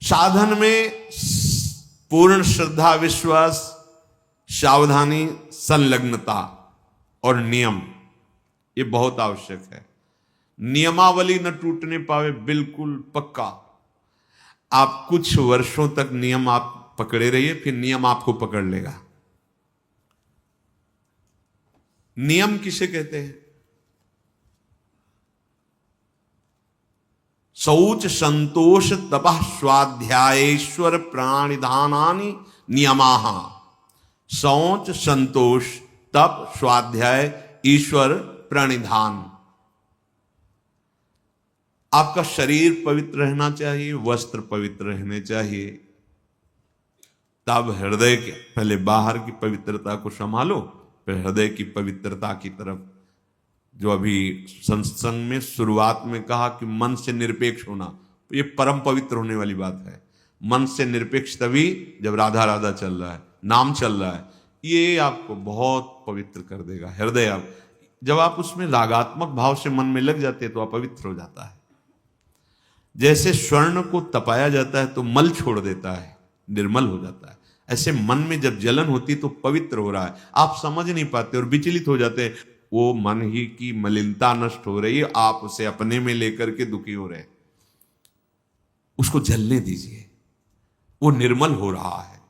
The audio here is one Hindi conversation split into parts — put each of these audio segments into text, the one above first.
साधन में पूर्ण श्रद्धा, विश्वास, सावधानी, संलग्नता और नियम, ये बहुत आवश्यक है। नियमावली न टूटने पावे, बिल्कुल पक्का। आप कुछ वर्षों तक नियम आप पकड़े रहिए, फिर नियम आपको पकड़ लेगा। नियम किसे कहते हैं? शौच, संतोष, तपः, स्वाध्यायेश्वर प्राणिधानानि नियमाः। शौच, संतोष, तप, स्वाध्याय, ईश्वर, प्रणिधान। आपका शरीर पवित्र रहना चाहिए, वस्त्र पवित्र रहने चाहिए। तब हृदय के पहले बाहर की पवित्रता को संभालो, फिर हृदय की पवित्रता की तरफ। जो अभी सत्संग में शुरुआत में कहा कि मन से निरपेक्ष होना, ये परम पवित्र होने वाली बात है। मन से निरपेक्ष तभी जब राधा राधा चल रहा है, नाम चल रहा है, ये आपको बहुत पवित्र कर देगा हृदय। आप जब आप उसमें रागात्मक भाव से मन में लग जाते हैं तो अपवित्र हो जाता है। जैसे स्वर्ण को तपाया जाता है तो मल छोड़ देता है, निर्मल हो जाता है, ऐसे मन में जब जलन होती तो पवित्र हो रहा है। आप समझ नहीं पाते और विचलित हो जाते हैं। वो मन ही की मलिनता नष्ट हो रही है, आप उसे अपने में लेकर के दुखी हो रहे हैं। उसको जलने दीजिए, वो निर्मल हो रहा है।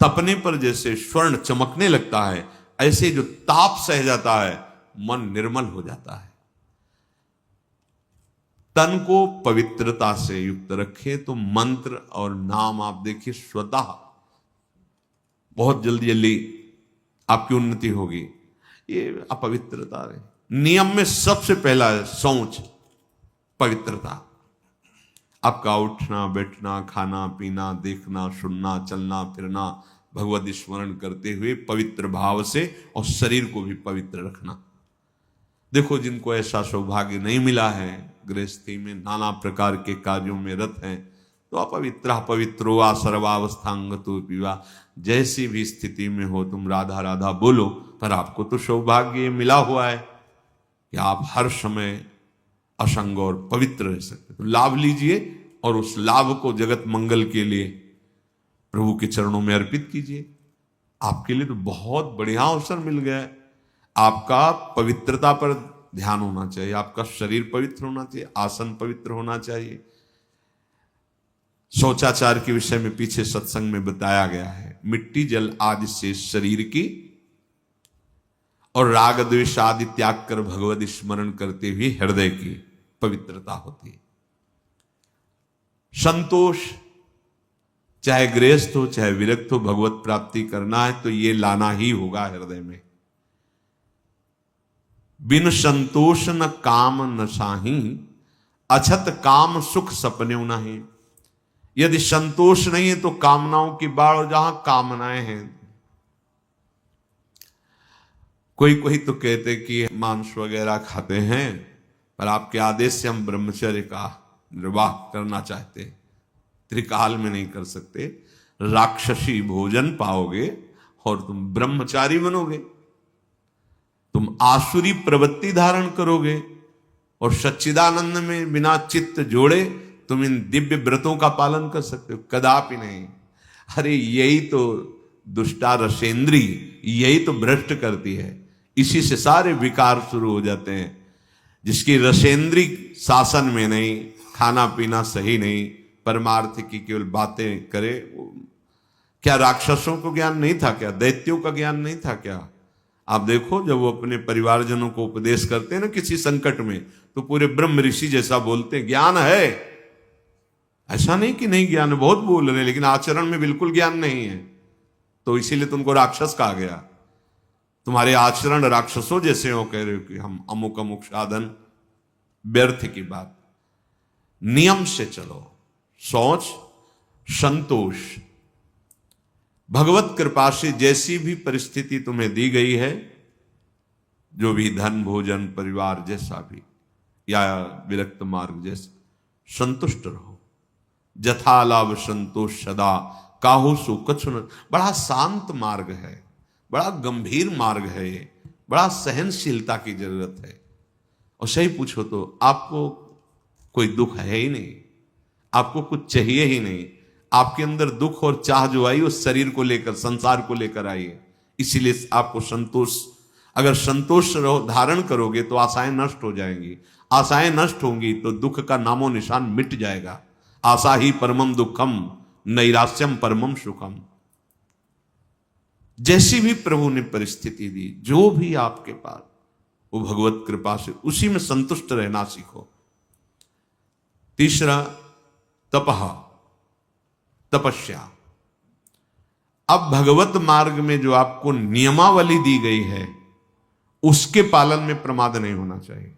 तपने पर जैसे स्वर्ण चमकने लगता है, ऐसे जो ताप सह जाता है मन निर्मल हो जाता है। तन को पवित्रता से युक्त रखे तो मंत्र और नाम आप देखिए स्वतः बहुत जल्दी जल्दी आपकी उन्नति होगी। ये अपवित्रता है। नियम में सबसे पहला है शौच, पवित्रता। आपका उठना बैठना, खाना पीना, देखना सुनना, चलना फिरना भगवत स्मरण करते हुए पवित्र भाव से, और शरीर को भी पवित्र रखना। देखो जिनको ऐसा सौभाग्य नहीं मिला है, गृहस्थी में नाना प्रकार के कार्यों में रत हैं, तो अपवित्रो वा सर्वावस्थांगतो विवा, जैसी भी स्थिति में हो तुम राधा राधा बोलो, पर आपको तो सौभाग्य मिला हुआ है कि आप हर समय असंग और पवित्र रह सकते। तो लाभ लीजिए और उस लाभ को जगत मंगल के लिए प्रभु के चरणों में अर्पित कीजिए। आपके लिए तो बहुत बढ़िया अवसर मिल गया है। आपका पवित्रता पर ध्यान होना चाहिए, आपका शरीर पवित्र होना चाहिए, आसन पवित्र होना चाहिए। शौचाचार के विषय में पीछे सत्संग में बताया गया है। मिट्टी जल आदि से शरीर की और राग द्वेष आदि त्याग कर भगवत स्मरण करते हुए हृदय की पवित्रता होती है। संतोष, चाहे गृहस्थ हो चाहे विरक्त हो, भगवत प्राप्ति करना है तो ये लाना ही होगा हृदय में। बिन संतोष न काम न साही, अछत काम सुख सपने नहीं। यदि संतोष नहीं है तो कामनाओं की बाढ़, और जहां कामनाएं हैं, कोई कोई तो कहते कि मांस वगैरह खाते हैं, पर आपके आदेश से हम ब्रह्मचर्य का निर्वाह करना चाहते हैं, त्रिकाल में नहीं कर सकते। राक्षसी भोजन पाओगे और तुम ब्रह्मचारी बनोगे, तुम आसुरी प्रवृत्ति धारण करोगे, और सच्चिदानंद में बिना चित्त जोड़े तुम इन दिव्य व्रतों का पालन कर सकते हो? कदापि नहीं। अरे यही तो दुष्टा रसेंद्री, यही तो भ्रष्ट करती है। इसी से सारे विकार शुरू हो जाते हैं। जिसकी रसेंद्री शासन में नहीं, खाना पीना सही नहीं, परमार्थ की केवल बातें करे, क्या राक्षसों को ज्ञान नहीं था क्या? दैत्यों का ज्ञान नहीं था क्या? आप देखो जब वो अपने परिवारजनों को उपदेश करते हैं ना किसी संकट में, तो पूरे ब्रह्म ऋषि जैसा बोलते हैं, ज्ञान है। ऐसा नहीं कि नहीं ज्ञान, बहुत बोल रहे हैं, लेकिन आचरण में बिल्कुल ज्ञान नहीं है, तो इसीलिए तुमको राक्षस कहा गया। तुम्हारे आचरण राक्षसों जैसे हो, कह रहे हो कि हम अमुक अमुक साधन, व्यर्थ की बात। नियम से चलो। शौच, संतोष, भगवत कृपा से जैसी भी परिस्थिति तुम्हें दी गई है, जो भी धन भोजन परिवार जैसा भी, या विरक्त मार्ग जैसा, संतुष्ट रहो। जथा लाभ संतोष सदा, काहू सो कछु न। बड़ा शांत मार्ग है, बड़ा गंभीर मार्ग है ये, बड़ा सहनशीलता की जरूरत है। और सही पूछो तो आपको कोई दुख है ही नहीं। आपको कुछ चाहिए ही नहीं। आपके अंदर दुख और चाह जो आई उस शरीर को लेकर, संसार को लेकर आई है। इसीलिए आपको संतोष, अगर संतोष धारण करोगे तो आशाएं नष्ट हो जाएंगी। आशाएं नष्ट होंगी तो दुख का नामो निशान मिट जाएगा। आशा ही परमम दुखम, नैराश्यम परमम सुखम। जैसी भी प्रभु ने परिस्थिति दी, जो भी आपके पास, वो भगवत कृपा से उसी में संतुष्ट रहना सीखो। तीसरा, तपह, तपस्या। अब भगवत मार्ग में जो आपको नियमावली दी गई है उसके पालन में प्रमाद नहीं होना चाहिए।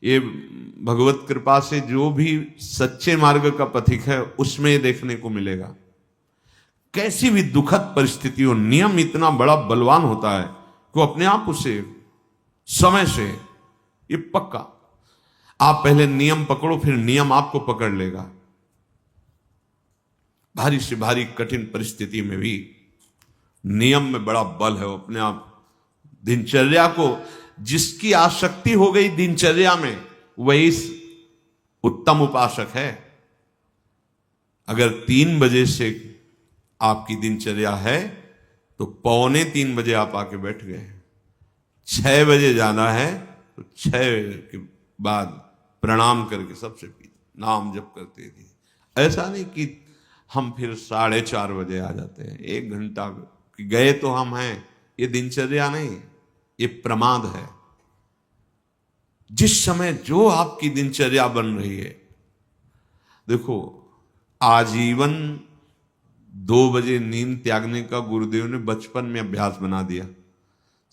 ये भगवत कृपा से जो भी सच्चे मार्ग का पथिक है उसमें ये देखने को मिलेगा। कैसी भी दुखद परिस्थिति हो, नियम इतना बड़ा बलवान होता है कि वो अपने आप उसे समय से, ये पक्का, आप पहले नियम पकड़ो फिर नियम आपको पकड़ लेगा। भारी से भारी कठिन परिस्थिति में भी नियम में बड़ा बल है। वो अपने आप दिनचर्या को, जिसकी आसक्ति हो गई दिनचर्या में, वही उत्तम उपासक है। अगर 3 बजे से आपकी दिनचर्या है तो 2:45 बजे आप आके बैठ गए। 6 बजे जाना है तो 6 के बाद प्रणाम करके सबसे नाम जप करते थे। ऐसा नहीं कि हम फिर 4:30 बजे आ जाते हैं, 1 घंटा गए तो हम हैं। ये दिनचर्या नहीं, ये प्रमाद है। जिस समय जो आपकी दिनचर्या बन रही है, देखो आजीवन 2 बजे नींद त्यागने का गुरुदेव ने बचपन में अभ्यास बना दिया।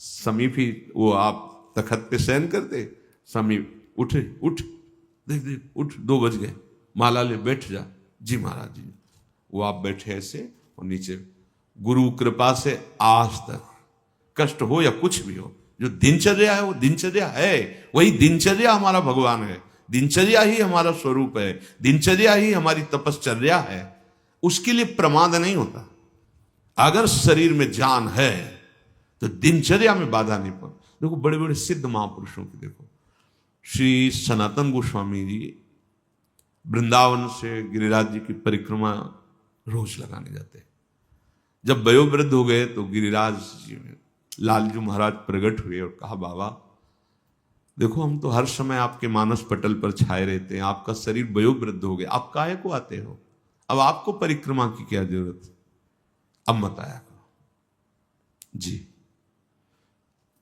समीप ही वो आप तखत पे शयन करते, समीप उठ देख उठ, 2 बज गए, माला ले बैठ जा। जी महाराज जी। वो आप बैठे ऐसे और नीचे, गुरु कृपा से आज तक कष्ट हो या कुछ भी हो, जो दिनचर्या है वो दिनचर्या है। वही दिनचर्या हमारा भगवान है, दिनचर्या ही हमारा स्वरूप है, दिनचर्या ही हमारी तपश्चर्या है। उसके लिए प्रमाद नहीं होता। अगर शरीर में जान है तो दिनचर्या में बाधा नहीं पड़। देखो बड़े बड़े सिद्ध महापुरुषों की देखो, श्री सनातन गोस्वामी जी वृंदावन से गिरिराज जी की परिक्रमा रोज लगाने जाते। जब वयोवृद्ध हो गए तो गिरिराज जी में लालजू महाराज प्रकट हुए और कहा, बाबा देखो हम तो हर समय आपके मानस पटल पर छाए रहते हैं, आपका शरीर वयोवृद्ध हो गया, आप काहे को आते हो? अब आपको परिक्रमा की क्या जरूरत, अब मत आया करो। जी।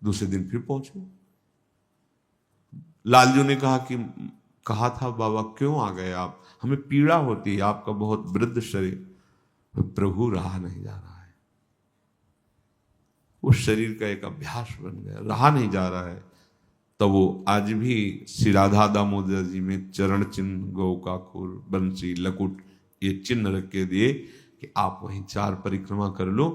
दूसरे दिन फिर पहुंचे। लालजू ने कहा था बाबा क्यों आ गए आप, हमें पीड़ा होती है, आपका बहुत वृद्ध शरीर। प्रभु रहा नहीं जा रहा है, उस शरीर का एक अभ्यास बन गया, रहा नहीं जा रहा है। तो वो आज भी श्री राधा दामोदर जी में चरण चिन्ह, गौ का खूर, बंसी, लकुट, ये चिन्ह रख के दिए कि आप वहीं 4 परिक्रमा कर लो,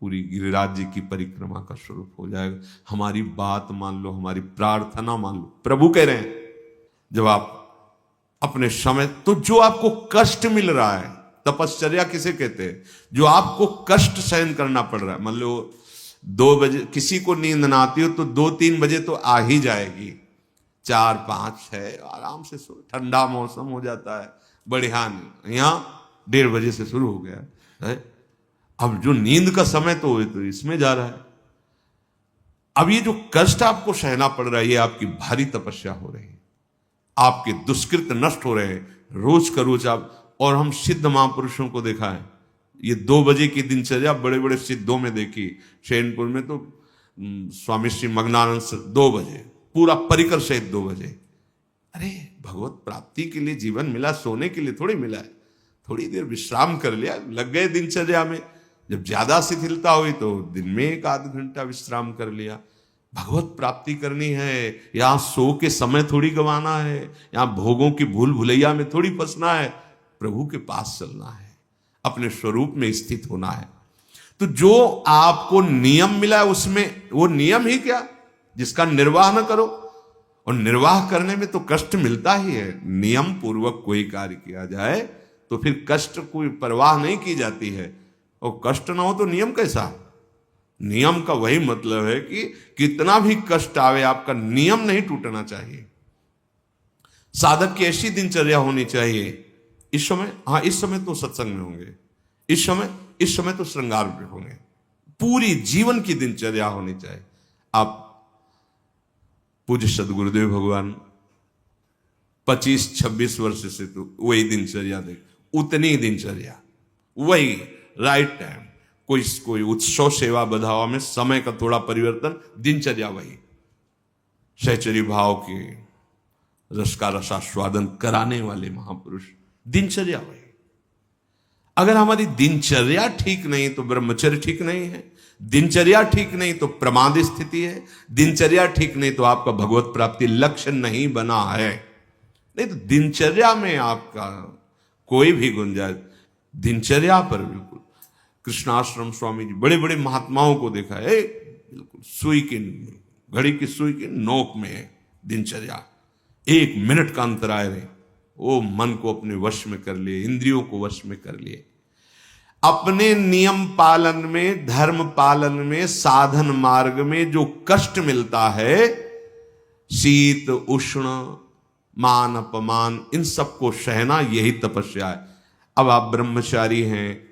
पूरी गिरिराज जी की परिक्रमा का स्वरूप हो जाएगा। हमारी बात मान लो, हमारी प्रार्थना मान लो। प्रभु कह रहे हैं जब आप अपने समय, तो जो आपको कष्ट मिल रहा है, तपश्चर्या किसे कहते हैं, जो आपको कष्ट सहन करना पड़ रहा है। मान लो 2 बजे किसी को नींद ना आती हो तो 2-3 बजे तो आ ही जाएगी, 4, 5, 6 आराम से सो, ठंडा मौसम हो जाता है, बढ़िया। यहाँ 1:30 बजे से शुरू हो गया है। अब जो नींद का समय तो इसमें जा रहा है। अब ये जो कष्ट आपको सहना पड़ रहा है, ये आपकी भारी तपस्या हो रही है, आपके दुष्कृत नष्ट हो रहे हैं रोज का रोज आप। और हम सिद्ध महापुरुषों को देखा है, ये 2 बजे की दिनचर्या बड़े बड़े सिद्धों में देखी। शैनपुर में तो स्वामी श्री मग्नानंद 2 बजे, पूरा परिकर सहित 2 बजे। अरे भगवत प्राप्ति के लिए जीवन मिला, सोने के लिए थोड़ी मिला है। थोड़ी देर विश्राम कर लिया, लग गए दिनचर्या में। जब ज्यादा शिथिलता हुई तो दिन में 1-8 घंटा विश्राम कर लिया। भगवत प्राप्ति करनी है, यहां सो के समय थोड़ी गंवाना है, यहां भोगों की भूल भुलैया में थोड़ी फंसना है, प्रभु के पास चलना है, अपने स्वरूप में स्थित होना है। तो जो आपको नियम मिला है उसमें, वो नियम ही क्या जिसका निर्वाह न करो, और निर्वाह करने में तो कष्ट मिलता ही है। नियम पूर्वक कोई कार्य किया जाए तो फिर कष्ट कोई परवाह नहीं की जाती है, और कष्ट ना हो तो नियम कैसा। नियम का वही मतलब है कि कितना भी कष्ट आवे, आपका नियम नहीं टूटना चाहिए। साधक की ऐसी दिनचर्या होनी चाहिए इस समय, हाँ इस समय तो सत्संग में होंगे, इस समय तो श्रृंगार में होंगे। पूरी जीवन की दिनचर्या होनी चाहिए। आप पूज्य सदगुरुदेव भगवान 25-26 वर्ष से तो वही दिनचर्या देख, उतनी दिनचर्या, वही राइट टाइम, कोई उत्सव सेवा बधावा में समय का थोड़ा परिवर्तन, दिनचर्या वही। सहचरी भाव के रस का रसास्वादन कराने वाले महापुरुष, दिनचर्या वही। अगर हमारी दिनचर्या ठीक नहीं तो ब्रह्मचर्य ठीक नहीं है, दिनचर्या ठीक नहीं तो प्रमाद स्थिति है, दिनचर्या ठीक नहीं तो आपका भगवत प्राप्ति लक्ष्य नहीं बना है। नहीं तो दिनचर्या में आपका कोई भी गुंजाइश, दिनचर्या पर बिल्कुल। कृष्णाश्रम स्वामी जी बड़े बड़े महात्माओं को देखा है, बिल्कुल सुई की, घड़ी की सुई की नोक में है दिनचर्या। 1 मिनट का अंतराय रहे, वो मन को अपने वश में कर लिए, इंद्रियों को वश में कर लिए। अपने नियम पालन में, धर्म पालन में, साधन मार्ग में जो कष्ट मिलता है, शीत उष्ण मान अपमान, इन सबको सहना, यही तपस्या है। अब आप ब्रह्मचारी हैं,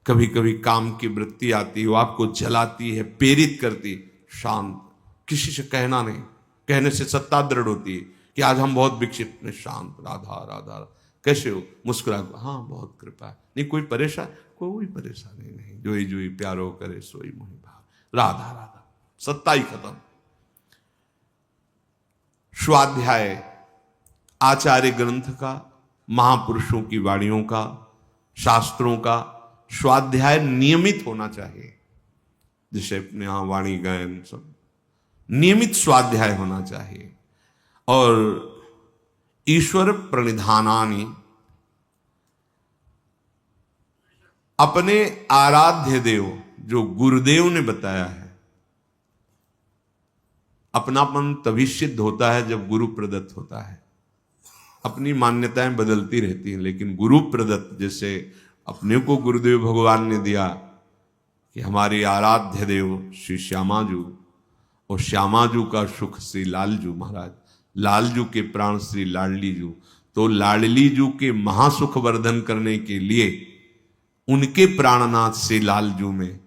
कभी कभी काम की वृत्ति आती है, वो आपको जलाती है, प्रेरित करती, शांत, किसी से कहना नहीं, कहने से सत्ता दृढ़ होती है कि आज हम बहुत विक्षिप्त हैं, शांत, राधा राधा, कैसे हो, मुस्कुरा, हाँ बहुत कृपा है, नहीं कोई परेशान, कोई परेशानी नहीं, जोई जोई प्यारो करे सोई मोहि भाव, राधा राधा, सत्ता ही खत्म। स्वाध्याय आचार्य ग्रंथ का, महापुरुषों की वाणियों का, शास्त्रों का स्वाध्याय नियमित होना चाहिए। जैसे अपने यहां वाणी गायन सब नियमित स्वाध्याय होना चाहिए। और ईश्वर प्रणिधानानि, अपने आराध्य देव, जो गुरुदेव ने बताया है, अपनापन तभी सिद्ध होता है जब गुरु प्रदत्त होता है। अपनी मान्यताएं बदलती रहती हैं, लेकिन गुरु प्रदत्त, जैसे अपने को गुरुदेव भगवान ने दिया कि हमारे आराध्य देव श्री श्यामाजू, और श्यामाजू का सुख श्री लालजू महाराज, लालजू के प्राण श्री लाडलीजू, तो लाडलीजू के महासुख वर्धन करने के लिए उनके प्राणनाथ श्री लालजू में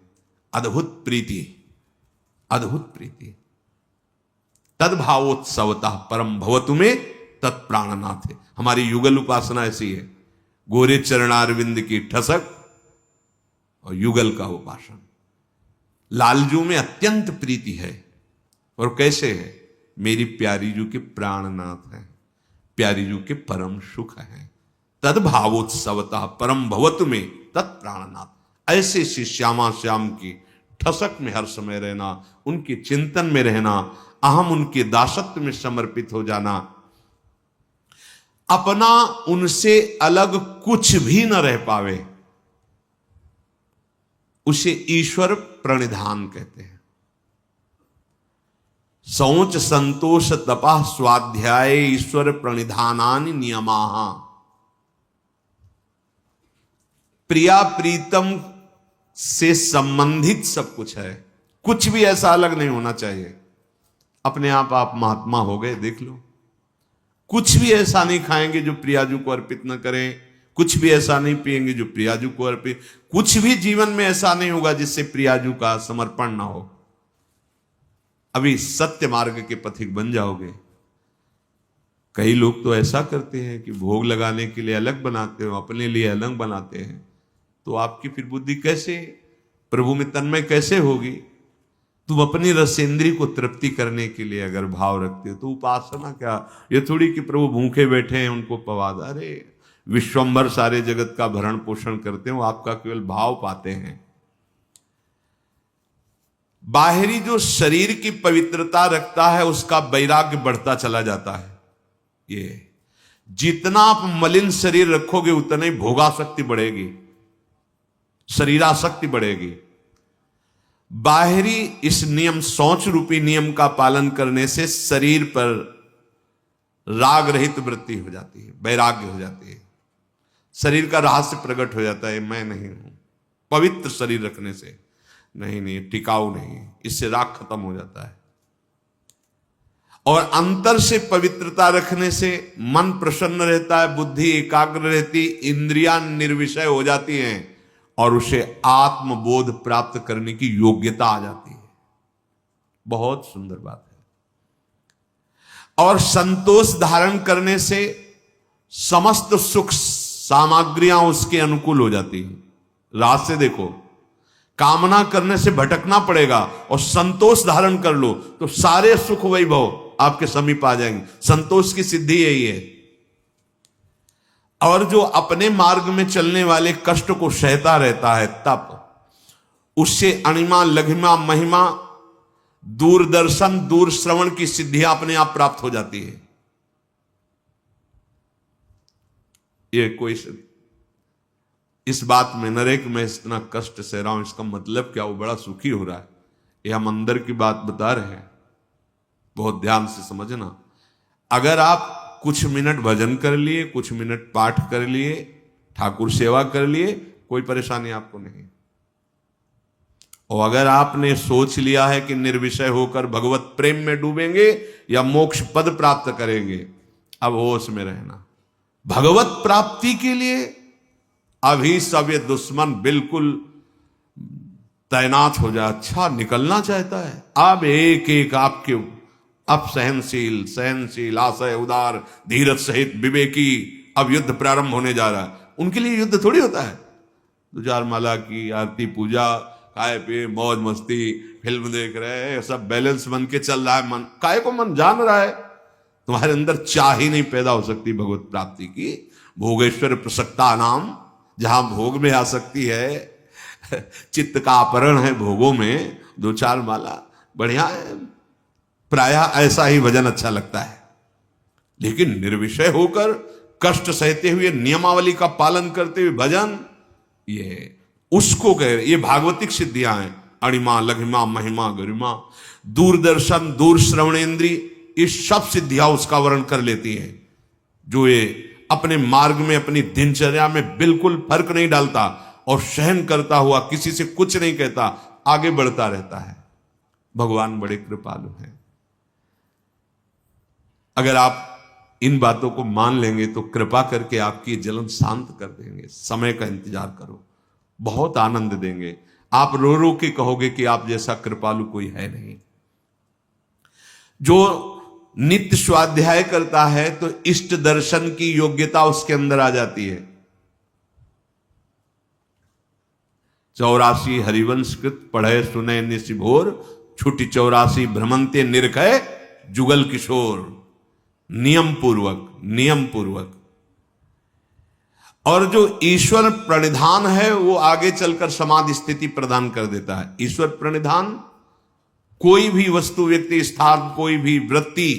अद्भुत प्रीति, अद्भुत प्रीति। तद्भावोत्सवता परम भवतु में तत्प्राणनाथ है। हमारी युगल उपासना ऐसी है, गोरे चरणारविंद की ठसक और युगल का उपासन। लालजू में अत्यंत प्रीति है। और कैसे है? मेरी प्यारी जू के प्राणनाथ है, प्यारी जू के परम सुख है। तद्भावोत्सवता परम भवतु में तत्प्राणनाथ। ऐसे श्री श्यामा श्याम की ठसक में हर समय रहना, उनके चिंतन में रहना, अहम उनके दासत्व में समर्पित हो जाना, अपना उनसे अलग कुछ भी न रह पावे, उसे ईश्वर प्रणिधान कहते हैं। शौच संतोष तपा स्वाध्याय ईश्वर प्रणिधानानि नियमाः। प्रिया प्रीतम से संबंधित सब कुछ है, कुछ भी ऐसा अलग नहीं होना चाहिए। अपने आप महात्मा हो गए, देख लो। कुछ भी ऐसा नहीं खाएंगे जो प्रियाजू को अर्पित न करें, कुछ भी ऐसा नहीं पिएंगे जो प्रियाजू को अर्पित, कुछ भी जीवन में ऐसा नहीं होगा जिससे प्रियाजू का समर्पण ना हो। अभी सत्य मार्ग के पथिक बन जाओगे। कई लोग तो ऐसा करते हैं कि भोग लगाने के लिए अलग बनाते हो, अपने लिए अलग बनाते हैं, तो आपकी फिर बुद्धि कैसे प्रभु में तन्मय कैसे होगी? तुम अपनी रसेंद्री को तृप्ति करने के लिए अगर भाव रखते हो तो उपासना क्या? ये थोड़ी कि प्रभु भूखे बैठे हैं उनको पवाद, अरे विश्वंभर सारे जगत का भरण पोषण करते हो, आपका केवल भाव पाते हैं। बाहरी जो शरीर की पवित्रता रखता है उसका वैराग्य बढ़ता चला जाता है। ये जितना आप मलिन शरीर रखोगे उतना ही भोगासक्ति बढ़ेगी, शरीरासक्ति बढ़ेगी। बाहरी इस नियम, शौच रूपी नियम का पालन करने से शरीर पर राग रहित वृत्ति हो जाती है, वैराग्य हो जाती है, शरीर का रहस्य प्रकट हो जाता है। मैं नहीं हूं, पवित्र शरीर रखने से नहीं टिकाऊ नहीं, इससे राग खत्म हो जाता है। और अंतर से पवित्रता रखने से मन प्रसन्न रहता है, बुद्धि एकाग्र रहती, इंद्रियां निर्विषय हो जाती हैं और उसे आत्मबोध प्राप्त करने की योग्यता आ जाती है। बहुत सुंदर बात है। और संतोष धारण करने से समस्त सुख सामग्रियां उसके अनुकूल हो जाती हैं। रात से देखो, कामना करने से भटकना पड़ेगा और संतोष धारण कर लो तो सारे सुख वैभव आपके समीप आ जाएंगे। संतोष की सिद्धि यही है। और जो अपने मार्ग में चलने वाले कष्ट को सहता रहता है, तप उससे अणिमा लघिमा महिमा दूरदर्शन दूर श्रवण की सिद्धियां अपने आप प्राप्त हो जाती है। ये कोई इस बात में नरेक में इतना कष्ट सह रहा हूं, इसका मतलब क्या? वो बड़ा सुखी हो रहा है। ये हम अंदर की बात बता रहे हैं, बहुत ध्यान से समझना। अगर आप कुछ मिनट भजन कर लिए, कुछ मिनट पाठ कर लिए, ठाकुर सेवा कर लिए, कोई परेशानी आपको नहीं। और अगर आपने सोच लिया है कि निर्विषय होकर भगवत प्रेम में डूबेंगे या मोक्ष पद प्राप्त करेंगे, अब होश में रहना। भगवत प्राप्ति के लिए अभी सब ये दुश्मन बिल्कुल तैनात हो जाए। अच्छा, निकलना चाहता है। अब एक एक आपके, अब सहनशील आशय उदार धीरज सहित विवेकी, अब युद्ध प्रारंभ होने जा रहा है। उनके लिए युद्ध थोड़ी होता है। 2-4 माला की आरती पूजा, खाए पिए, मौज मस्ती, फिल्म देख रहे हैं, सब बैलेंस बन के चल रहा है। मन काय को मन जान रहा है, तुम्हारे अंदर चाह ही नहीं पैदा हो सकती भगवत प्राप्ति की। भोगेश्वर प्रसक्ता नाम, जहां भोग में आ सकती है, चित्त का अपहरण है भोगों में। 2-4 माला बढ़िया है, प्रायः ऐसा ही भजन अच्छा लगता है। लेकिन निर्विषय होकर कष्ट सहते हुए नियमावली का पालन करते हुए भजन, ये उसको कह रहे, ये भागवतिक सिद्धियां हैं। अणिमा लघिमा महिमा गरिमा दूरदर्शन दूर श्रवणेन्द्री, ये सब सिद्धियां उसका वर्ण कर लेती हैं। जो ये अपने मार्ग में, अपनी दिनचर्या में बिल्कुल फर्क नहीं डालता और सहन करता हुआ, किसी से कुछ नहीं कहता, आगे बढ़ता रहता है। भगवान बड़े कृपालु हैं। अगर आप इन बातों को मान लेंगे तो कृपा करके आपकी जलन शांत कर देंगे। समय का इंतजार करो, बहुत आनंद देंगे। आप रो रो के कहोगे कि आप जैसा कृपालु कोई है नहीं। जो नित्य स्वाध्याय करता है तो इष्ट दर्शन की योग्यता उसके अंदर आ जाती है। 84 हरिवंशकृत पढ़े सुने निशिभोर, छुटी 84 भ्रमंते निरखय जुगल किशोर। नियम पूर्वक। और जो ईश्वर प्रणिधान है वो आगे चलकर समाधि स्थिति प्रदान कर देता है। ईश्वर प्रणिधान, कोई भी वस्तु, व्यक्ति, स्थान, कोई भी वृत्ति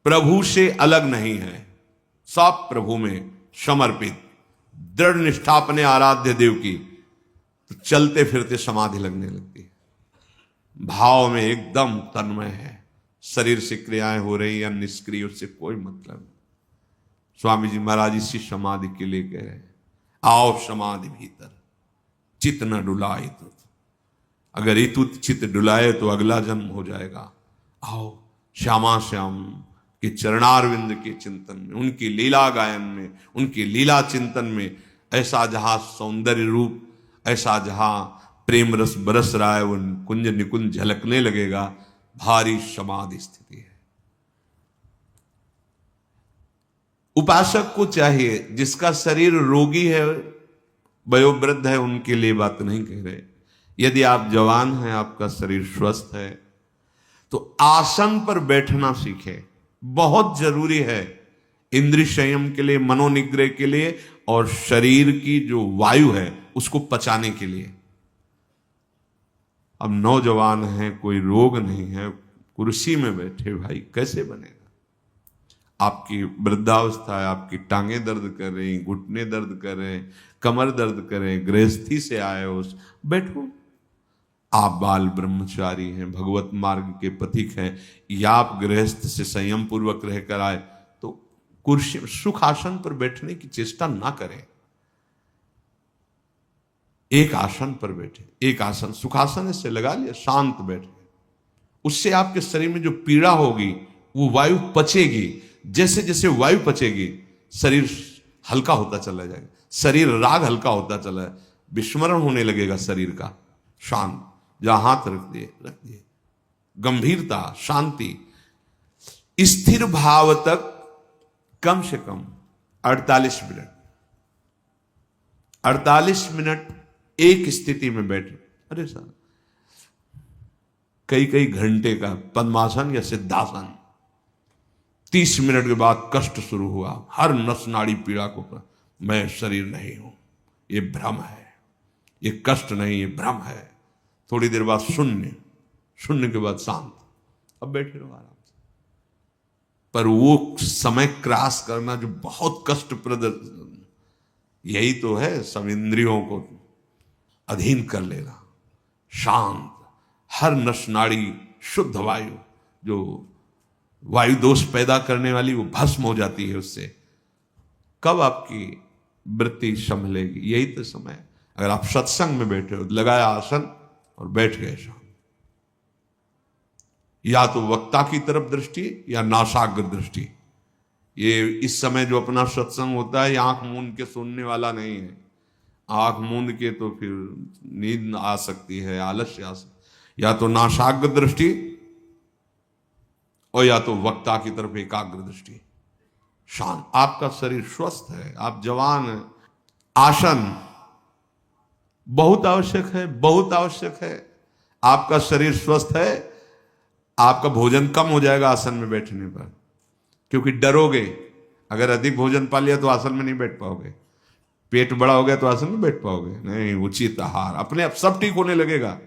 प्रभु से अलग नहीं है। सब प्रभु में समर्पित, दृढ़ निष्ठा अपने आराध्य देव की, तो चलते फिरते समाधि लगने लगती है। भाव में एकदम तन्मय है। शरीर से क्रियाएं हो रही या निष्क्रिय, उससे कोई मतलब नहीं। स्वामी जी महाराज इसी समाधि के लिए कह रहे हैं, आओ समाधि भीतर, चित न डुलाए तुत। अगर इतुत चित डुलाए तो अगला जन्म हो जाएगा। आओ श्यामा श्याम के चरणारविंद के चिंतन में, उनकी लीला गायन में, उनकी लीला चिंतन में, ऐसा जहां सौंदर्य रूप, ऐसा जहां प्रेम रस बरस रहा है, वो कुंज निकुंज झलकने लगेगा। भारी समाधि स्थिति है। उपासक को चाहिए, जिसका शरीर रोगी है, वयोवृद्ध है, उनके लिए बात नहीं कह रहे। यदि आप जवान हैं, आपका शरीर स्वस्थ है, तो आसन पर बैठना सीखें। बहुत जरूरी है इंद्रिय संयम के लिए, मनोनिग्रह के लिए, और शरीर की जो वायु है उसको पचाने के लिए। अब नौजवान हैं, कोई रोग नहीं है, कुर्सी में बैठे, भाई कैसे बनेगा? आपकी वृद्धावस्था है, आपकी टांगें दर्द कर रही, घुटने दर्द कर रहे हैं, कमर दर्द कर रहे हैं, गृहस्थी से आए हो, बैठो। आप बाल ब्रह्मचारी हैं, भगवत मार्ग के पथिक हैं, या आप गृहस्थ से संयम पूर्वक रहकर आए, तो कुर्सी सुखासन पर बैठने की चेष्टा ना करें। एक आसन पर बैठे, एक आसन सुखासन से लगा लिया, शांत बैठे, उससे आपके शरीर में जो पीड़ा होगी वो वायु पचेगी। जैसे जैसे वायु पचेगी शरीर हल्का होता चला जाएगा, शरीर राग हल्का होता चला है, विस्मरण होने लगेगा शरीर का। शांत, जहां हाथ रख दिए, गंभीरता, शांति, स्थिर भाव तक कम से कम 48 मिनट, 48 मिनट एक स्थिति में बैठे। अरे सर, कई कई घंटे का पद्मासन या सिद्धासन, 30 मिनट के बाद कष्ट शुरू हुआ, हर नस नाड़ी पीड़ा को, मैं शरीर नहीं हूं, ये भ्रम है, ये कष्ट नहीं, ये भ्रम है। थोड़ी देर बाद शून्य, शून्य के बाद शांत, अब बैठे रहो आराम से। पर वो समय क्रॉस करना जो बहुत कष्टप्रद, यही तो है सब इंद्रियों को अधीन कर लेना। शांत, हर नस नाड़ी शुद्ध वायु, जो वायु दोष पैदा करने वाली, वो भस्म हो जाती है उससे। कब आपकी वृत्ति संभलेगी? यही तो समय। अगर आप सत्संग में बैठे हो, लगाया आसन और बैठ गए शांत, या तो वक्ता की तरफ दृष्टि या नासाग्र दृष्टि। ये इस समय जो अपना सत्संग होता है, ये आंख मूंद के सुनने वाला नहीं है। आंख मूंद के तो फिर नींद आ सकती है, आलस्य आ सकती है। या तो नासाग्र दृष्टि और या तो वक्ता की तरफ एकाग्र दृष्टि। शांत, आपका शरीर स्वस्थ है, आप जवान हैं। आसन बहुत आवश्यक है, बहुत आवश्यक है। आपका शरीर स्वस्थ है, आपका भोजन कम हो जाएगा आसन में बैठने पर, क्योंकि डरोगे। अगर अधिक भोजन पा लिया तो आसन में नहीं बैठ पाओगे, पेट बड़ा हो गया तो आसन में बैठ पाओगे नहीं। उचित आहार, अपने आप सब ठीक होने लगेगा।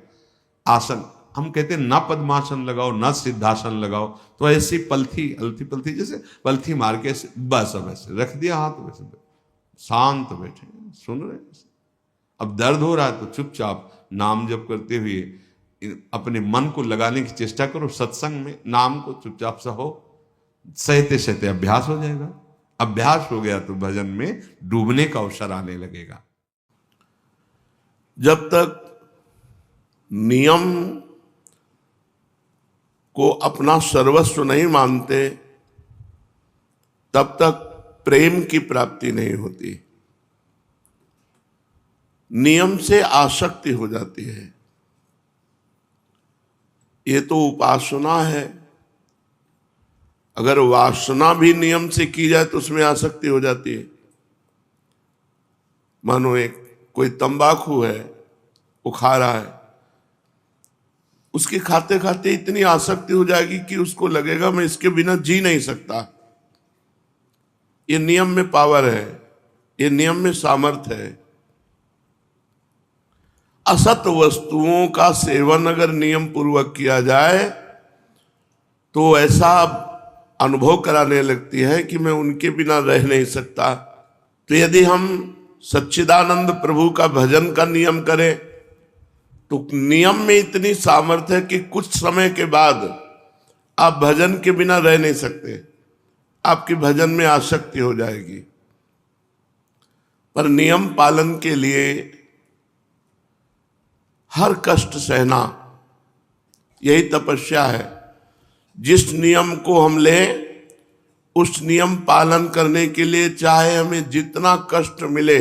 आसन, हम कहते हैं ना पद्मासन लगाओ ना सिद्धासन लगाओ, तो ऐसी पलथी अलथी पलथी, जैसे पलथी मार के बस अब ऐसे रख दिया हाथ, वैसे शांत बैठे सुन रहे। अब दर्द हो रहा है तो चुपचाप नाम जप करते हुए अपने मन को लगाने की चेष्टा करो। सत्संग में नाम को चुपचाप सहो, सहते सहते अभ्यास हो जाएगा। अभ्यास हो गया तो भजन में डूबने का अवसर आने लगेगा। जब तक नियम को अपना सर्वस्व नहीं मानते, तब तक प्रेम की प्राप्ति नहीं होती। नियम से आसक्ति हो जाती है। ये तो उपासना है। अगर वासना भी नियम से की जाए तो उसमें आसक्ति हो जाती है। मानो एक कोई तंबाकू है, वो खा रहा है, उसके खाते खाते इतनी आसक्ति हो जाएगी कि उसको लगेगा मैं इसके बिना जी नहीं सकता। ये नियम में पावर है, ये नियम में सामर्थ्य है। असत वस्तुओं का सेवन अगर नियम पूर्वक किया जाए तो ऐसा अनुभव कराने लगती है कि मैं उनके बिना रह नहीं सकता। तो यदि हम सच्चिदानंद प्रभु का भजन का नियम करें तो नियम में इतनी सामर्थ्य है कि कुछ समय के बाद आप भजन के बिना रह नहीं सकते, आपकी भजन में आसक्ति हो जाएगी। पर नियम पालन के लिए हर कष्ट सहना, यही तपस्या है। जिस नियम को हम लें, उस नियम पालन करने के लिए चाहे हमें जितना कष्ट मिले,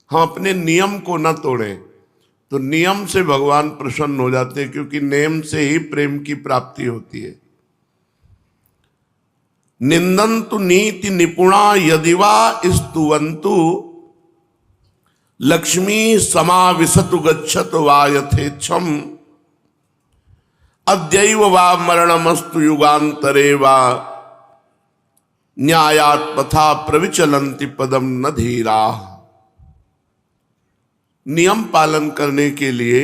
हम अपने नियम को न तोड़ें। तो नियम से भगवान प्रसन्न हो जाते हैं, क्योंकि नियम से ही प्रेम की प्राप्ति होती है। निंदन्तु नीति निपुणा यदिवा स्तुवन्तु लक्ष्मी समाविशतु गच्छतु वा यथेच्छम अद्यैव वा मरणमस्तु युगांतरे वा न्यायात् पथा प्रविचलन्ति पदम न धीरा। नियम पालन करने के लिए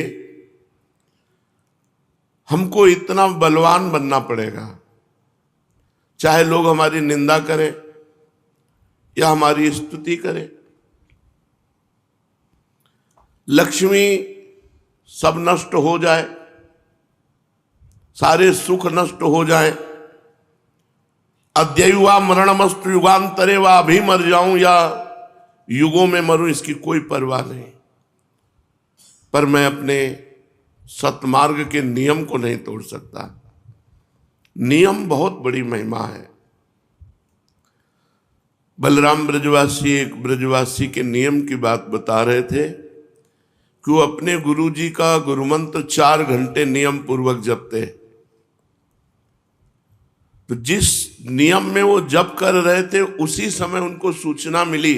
हमको इतना बलवान बनना पड़ेगा, चाहे लोग हमारी निंदा करें या हमारी स्तुति करें। लक्ष्मी सब नष्ट हो जाए, सारे सुख नष्ट हो जाए, अद्यैवा मरणमस्तु युगांतरे वा, अभी मर जाऊं या युगों में मरूं, इसकी कोई परवाह नहीं। पर मैं अपने सतमार्ग के नियम को नहीं तोड़ सकता। नियम बहुत बड़ी महिमा है। बलराम ब्रजवासी एक ब्रजवासी के नियम की बात बता रहे थे कि वो अपने गुरुजी का गुरुमंत्र 4 घंटे नियम पूर्वक जपते। तो जिस नियम में वो जप कर रहे थे उसी समय उनको सूचना मिली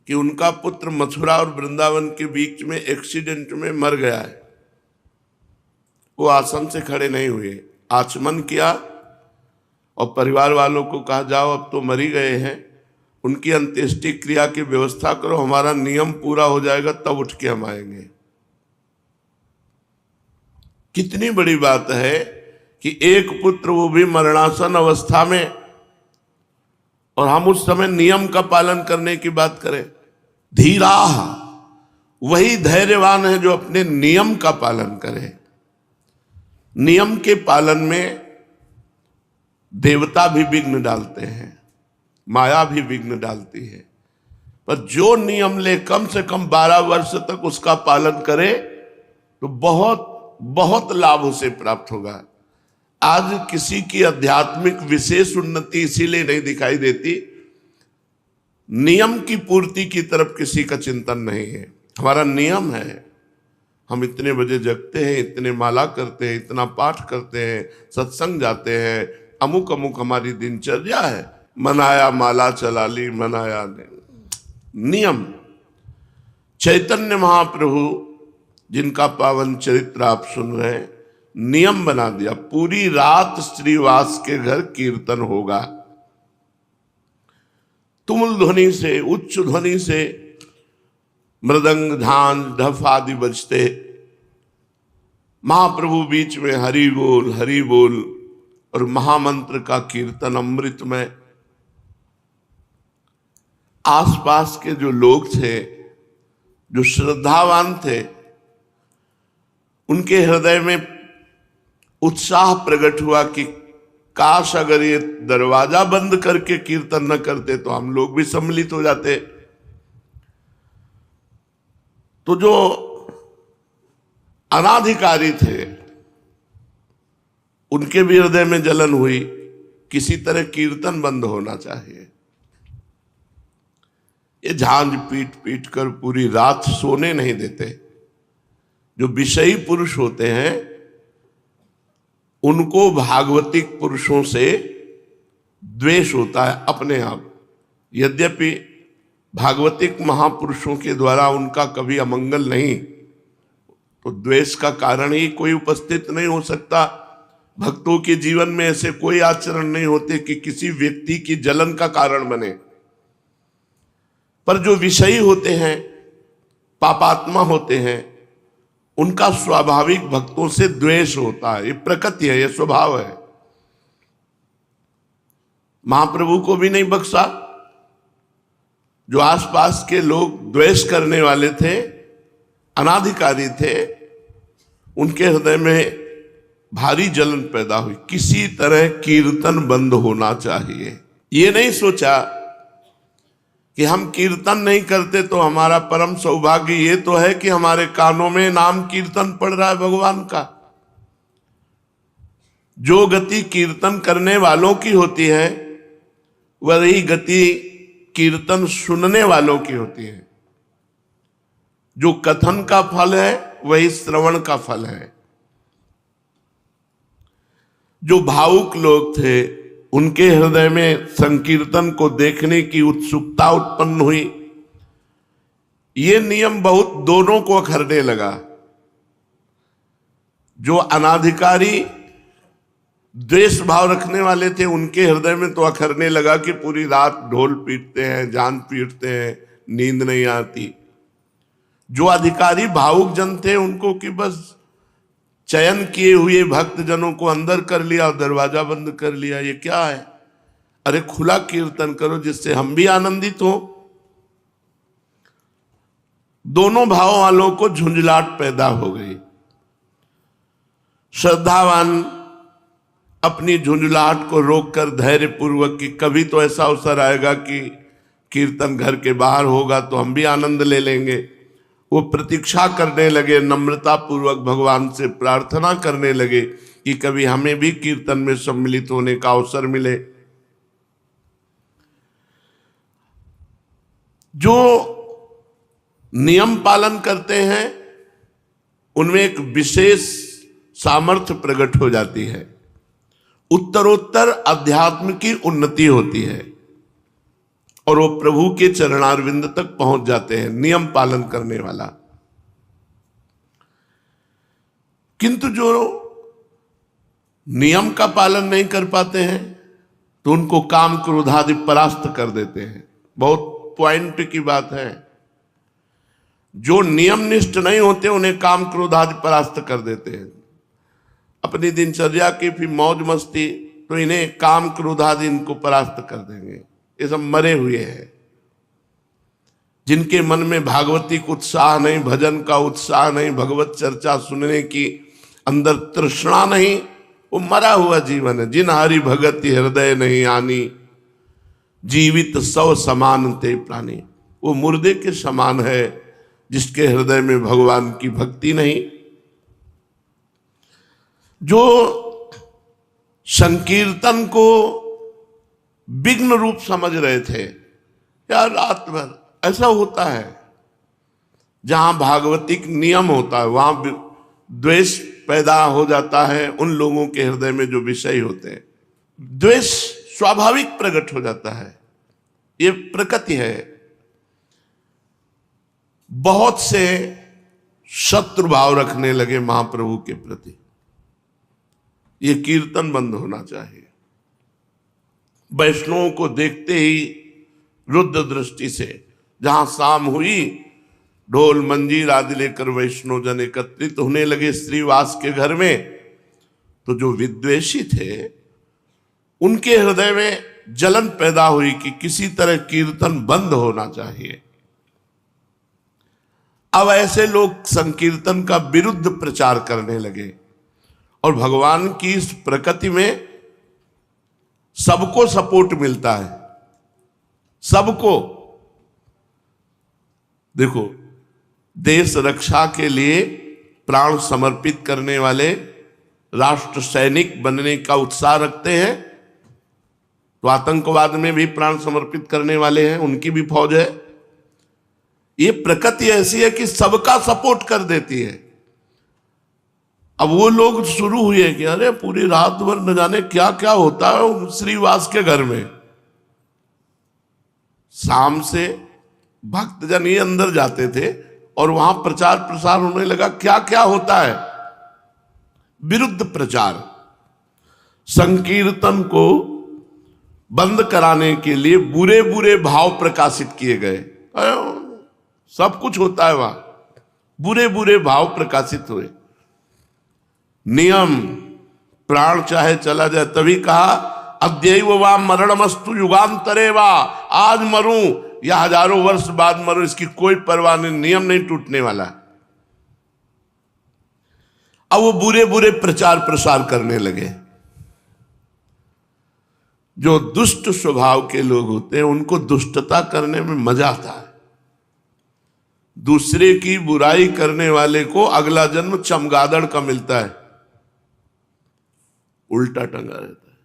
कि उनका पुत्र मथुरा और वृंदावन के बीच में एक्सीडेंट में मर गया है। वो आसन से खड़े नहीं हुए, आचमन किया और परिवार वालों को कहा जाओ अब तो मर ही गए हैं, उनकी अंत्येष्टि क्रिया की व्यवस्था करो, हमारा नियम पूरा हो जाएगा तब उठ के हम आएंगे। कितनी बड़ी बात है कि एक पुत्र वो भी मरणासन अवस्था में, और हम उस समय नियम का पालन करने की बात करें। धीरा वही धैर्यवान है जो अपने नियम का पालन करे। नियम के पालन में देवता भी विघ्न डालते हैं, माया भी विघ्न डालती है, पर जो नियम ले कम से कम 12 वर्ष तक उसका पालन करे तो बहुत बहुत लाभ उसे प्राप्त होगा। आज किसी की आध्यात्मिक विशेष उन्नति इसीलिए नहीं दिखाई देती, नियम की पूर्ति की तरफ किसी का चिंतन नहीं है। हमारा नियम है, हम इतने बजे जगते हैं, इतने माला करते हैं, इतना पाठ करते हैं, सत्संग जाते हैं, अमुक अमुक हमारी दिनचर्या है। मनाया माला चला ली, मनाया नियम। चैतन्य महाप्रभु जिनका पावन चरित्र आप सुन रहे हैं, नियम बना दिया, पूरी रात श्रीवास के घर कीर्तन होगा। तुमुल ध्वनि से, उच्च ध्वनि से मृदंग झांझ ढफ आदि बजते, महाप्रभु बीच में हरि बोल और महामंत्र का कीर्तन अमृत में। आसपास के जो लोग थे, जो श्रद्धावान थे, उनके हृदय में उत्साह प्रकट हुआ कि काश अगर ये दरवाजा बंद करके कीर्तन न करते तो हम लोग भी सम्मिलित हो जाते। तो जो अनाधिकारी थे उनके भी हृदय में जलन हुई, किसी तरह कीर्तन बंद होना चाहिए। ये झांझ पीट पीट कर पूरी रात सोने नहीं देते। जो विषयी पुरुष होते हैं उनको भागवतिक पुरुषों से द्वेष होता है अपने आप। यद्यपि भागवतिक महापुरुषों के द्वारा उनका कभी अमंगल नहीं, तो द्वेष का कारण ही कोई उपस्थित नहीं हो सकता। भक्तों के जीवन में ऐसे कोई आचरण नहीं होते कि किसी व्यक्ति की जलन का कारण बने। पर जो विषयी होते हैं, पापात्मा होते हैं, उनका स्वाभाविक भक्तों से द्वेष होता है। ये प्रकृति है, ये स्वभाव है। महाप्रभु को भी नहीं बख्शा। जो आसपास के लोग द्वेष करने वाले थे, अनाधिकारी थे, उनके हृदय में भारी जलन पैदा हुई। किसी तरह कीर्तन बंद होना चाहिए। ये नहीं सोचा कि हम कीर्तन नहीं करते तो हमारा परम सौभाग्य ये तो है कि हमारे कानों में नाम कीर्तन पड़ रहा है भगवान का। जो गति कीर्तन करने वालों की होती है वही गति कीर्तन सुनने वालों की होती है। जो कथन का फल है वही श्रवण का फल है। जो भावुक लोग थे उनके हृदय में संकीर्तन को देखने की उत्सुकता उत्पन्न हुई। ये नियम बहुत दोनों को अखरने लगा। जो अनाधिकारी द्वेष भाव रखने वाले थे उनके हृदय में तो अखरने लगा कि पूरी रात ढोल पीटते हैं, जान पीटते हैं, नींद नहीं आती। जो अधिकारी भावुक जन थे उनको कि बस चयन किए हुए भक्त जनों को अंदर कर लिया और दरवाजा बंद कर लिया। ये क्या है? अरे खुला कीर्तन करो जिससे हम भी आनंदित हो। दोनों भाव वालों को झुंझलाहट पैदा हो गई। श्रद्धावान अपनी झुंझलाहट को रोककर धैर्य पूर्वक कि कभी तो ऐसा अवसर आएगा कि कीर्तन घर के बाहर होगा तो हम भी आनंद ले लेंगे, वो प्रतीक्षा करने लगे, नम्रता पूर्वक भगवान से प्रार्थना करने लगे कि कभी हमें भी कीर्तन में सम्मिलित होने का अवसर मिले। जो नियम पालन करते हैं उनमें एक विशेष सामर्थ्य प्रकट हो जाती है, उत्तरोत्तर अध्यात्म की उन्नति होती है और वो प्रभु के चरणारविंद तक पहुंच जाते हैं, नियम पालन करने वाला। किंतु जो नियम का पालन नहीं कर पाते हैं तो उनको काम क्रोधादि परास्त कर देते हैं। बहुत पॉइंट की बात है। जो नियमनिष्ठ नहीं होते उन्हें काम क्रोधादि परास्त कर देते हैं। अपनी दिनचर्या की फिर मौज मस्ती, तो इन्हें काम क्रोधादि इनको परास्त कर देंगे। ये सब मरे हुए हैं, जिनके मन में भागवतिक उत्साह नहीं, भजन का उत्साह नहीं, भगवत चर्चा सुनने की अंदर तृष्णा नहीं, वो मरा हुआ जीवन है। जिन हरि भगति हृदय नहीं आनी, जीवित सौ समान ते प्राणी। वो मुर्दे के समान है जिसके हृदय में भगवान की भक्ति नहीं। जो संकीर्तन को विघ्न रूप समझ रहे थे, यार रात भर ऐसा होता है जहां भागवतिक नियम होता है वहां द्वेष पैदा हो जाता है उन लोगों के हृदय में जो विषय होते हैं। द्वेष स्वाभाविक प्रकट हो जाता है, ये प्रकृति है। बहुत से शत्रु भाव रखने लगे महाप्रभु के प्रति। ये कीर्तन बंद होना चाहिए। वैष्णवों को देखते ही रुद्र दृष्टि से जहां शाम हुई, ढोल मंजीर आदि लेकर वैष्णव जन एकत्रित होने लगे श्रीवास के घर में, तो जो विद्वेषी थे उनके हृदय में जलन पैदा हुई कि किसी तरह कीर्तन बंद होना चाहिए। अब ऐसे लोग संकीर्तन का विरुद्ध प्रचार करने लगे और भगवान की इस प्रकृति में सबको सपोर्ट मिलता है, सबको। देखो, देश रक्षा के लिए प्राण समर्पित करने वाले राष्ट्र सैनिक बनने का उत्साह रखते हैं, तो आतंकवाद में भी प्राण समर्पित करने वाले हैं, उनकी भी फौज है। ये प्रकृति ऐसी है कि सबका सपोर्ट कर देती है। अब वो लोग शुरू हुए कि अरे पूरी रात भर न जाने क्या क्या होता है श्रीवास के घर में। शाम से भक्तजन ही अंदर जाते थे और वहां प्रचार प्रसार होने लगा, क्या क्या होता है, विरुद्ध प्रचार। संकीर्तन को बंद कराने के लिए बुरे बुरे भाव प्रकाशित किए गए। सब कुछ होता है वहां, बुरे बुरे भाव प्रकाशित हुए। नियम, प्राण चाहे चला जाए, तभी कहा अद्यैव वा मरणमस्तु युगांतरे वा, आज मरूं या हजारों वर्ष बाद मरूं, इसकी कोई परवाह नहीं, नियम नहीं टूटने वाला। अब वो बुरे बुरे प्रचार प्रसार करने लगे। जो दुष्ट स्वभाव के लोग होते हैं उनको दुष्टता करने में मजा आता है। दूसरे की बुराई करने वाले को अगला जन्म चमगादड़ का मिलता है, उल्टा टंगा रहता है।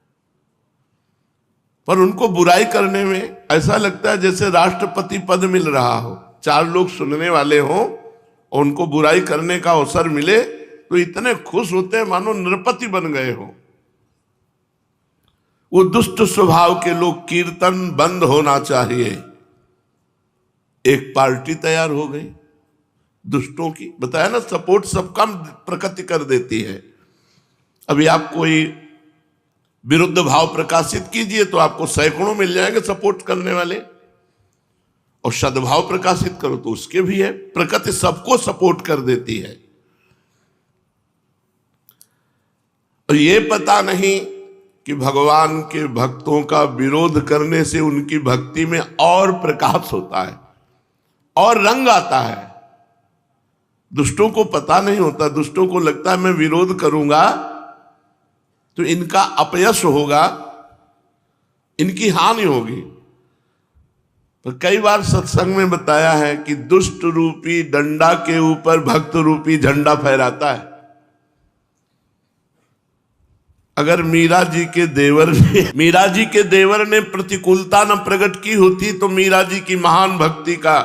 पर उनको बुराई करने में ऐसा लगता है जैसे राष्ट्रपति पद मिल रहा हो, चार लोग सुनने वाले हो और उनको बुराई करने का अवसर मिले तो इतने खुश होते हैं मानो नृपति बन गए हो। वो दुष्ट स्वभाव के लोग, कीर्तन बंद होना चाहिए। एक पार्टी तैयार हो गई दुष्टों की, बताया ना, सपोर्ट सबका प्रकृति कर देती है। अभी आप कोई विरुद्ध भाव प्रकाशित कीजिए तो आपको सैकड़ों मिल जाएंगे सपोर्ट करने वाले, और सद्भाव प्रकाशित करो तो उसके भी है। प्रकृति सबको सपोर्ट कर देती है। और ये पता नहीं कि भगवान के भक्तों का विरोध करने से उनकी भक्ति में और प्रकाश होता है और रंग आता है। दुष्टों को पता नहीं होता, दुष्टों को लगता है मैं विरोध करूंगा तो इनका अपयश होगा, इनकी हानि होगी। तो कई बार सत्संग में बताया है कि दुष्ट रूपी डंडा के ऊपर भक्त रूपी झंडा फहराता है। अगर मीरा जी के देवर ने प्रतिकूलता न प्रकट की होती तो मीरा जी की महान भक्ति का